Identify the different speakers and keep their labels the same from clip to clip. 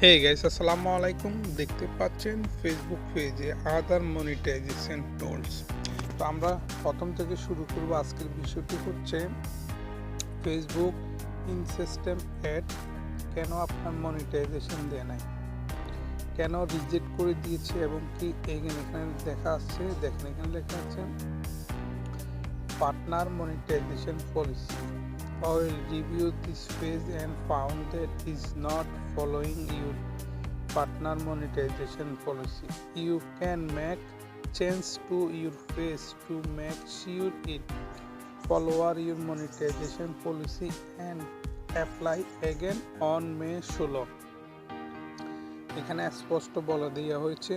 Speaker 1: Hey guys, আসসালামু আলাইকুম। দেখতে পাচ্ছেন ফেসবুক পেজে আদার মনিটাইজেশন টুলস। তো আমরা প্রথম থেকে শুরু করব। আজকের বিষয়টি হচ্ছে ফেসবুক ইন সিস্টেম অ্যাড কেন আপনার মনিটাইজেশন দেয় নাই, কেন রিজেক্ট করে দিয়েছে এবং কি এখানে দেখা আসছে। দেখেন এখানে লেখা আছে partner monetisation policy. I will review this page and found that is not following your partner monetization policy. You can make change to your page to make sure it follow your monetization policy and apply again on May 16. এখানে স্পষ্ট বলে দেওয়া হয়েছে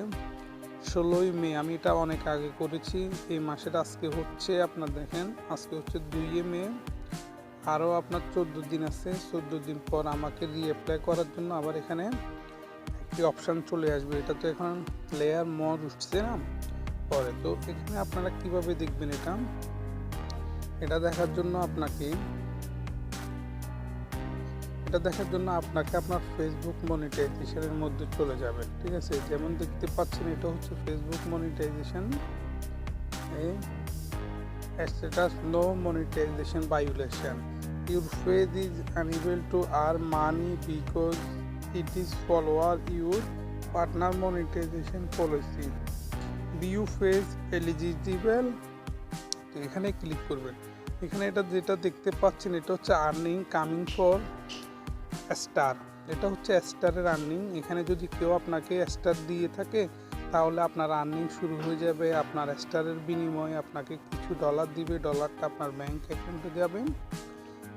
Speaker 1: 16ই মে। আমি এটা অনেক আগে করেছি। এই মাসের আজকে হচ্ছে আপনার দেখেন আজকে হচ্ছে 2 মে। আরও আপনার 14 দিন আছে। 14 দিন পর আমাকে রিঅ্যাপ্লাই করার জন্য আবার এখানে একটি অপশান চলে আসবে। এটা তো এখন লেয়ার মোর উঠছে না পরে। তো এখানে আপনারা কিভাবে দেখবেন এটা দেখার জন্য আপনার ফেসবুক মনিটাইজেশনের মধ্যে চলে যাবে। ঠিক আছে, যেমন দেখতে পাচ্ছেন এটা হচ্ছে Facebook monetisation status no monetization violation. Your page is unable to earn money because it is follow your partner monetization policy. View page eligible. তো এখানে ক্লিক করবেন। এখানে এটা যেটা দেখতে পাচ্ছেন এটা হচ্ছে আর্নিং কামিং ফর স্টার। এটা হচ্ছে স্টারের আর্নিং। এখানে যদি কেউ আপনাকে স্টার দিয়ে থাকে তাহলে আপনার আর্নিং শুরু হয়ে যাবে। আপনার স্টারের বিনিময়ে আপনাকে কিছু ডলার দিবে, ডলারটা আপনার ব্যাংক অ্যাকাউন্টে যাবে।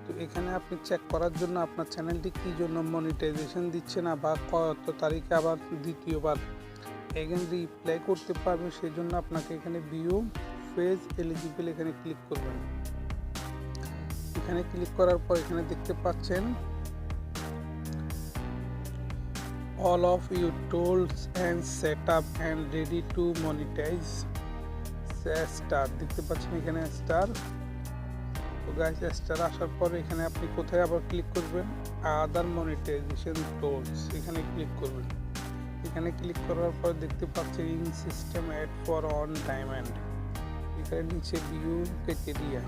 Speaker 1: তো এখানে আপনি চেক করার জন্য আপনার চ্যানেলটি কী জন্য মনিটাইজেশন দিচ্ছে না বা কত তারিখে আবার দ্বিতীয়বার এগেন রিপ্লাই করতে পারবে, সেই জন্য আপনাকে এখানে ভিউ পেজ এলিজিবল এখানে ক্লিক করবেন। এখানে ক্লিক করার পর এখানে দেখতে পাচ্ছেন all of your tools and setup and ready to monetize star দেখতে পাচ্ছেন এখানে স্টার। তো গাইস স্টার আসার পর এখানে আপনি কোথায় আবার ক্লিক করবেন আদার মনিটাইজেশন টুলস এখানে ক্লিক করবেন। এখানে ক্লিক করার পর দেখতে পাচ্ছেন in system ad for on diamond. এখানে নিচে ভিউ ক্রাইটেরিয়া,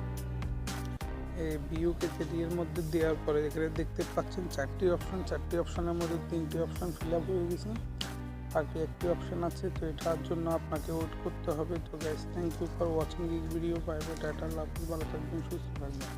Speaker 1: এই ভিউ ক্রাইটেরিয়ার মধ্যে দেওয়ার পরে এখানে দেখতে পাচ্ছেন 4টি অপশন। 4টি অপশনের মধ্যে 3টি অপশন ফিল আপ হয়ে গেছে, বাকি একটি অপশন আছে। তো এটার জন্য আপনাকে ওয়েট করতে হবে। তো guys thank you for watching this video. Bye bye, tata, love you, ভালো থাকবেন, সুস্থ থাকবেন।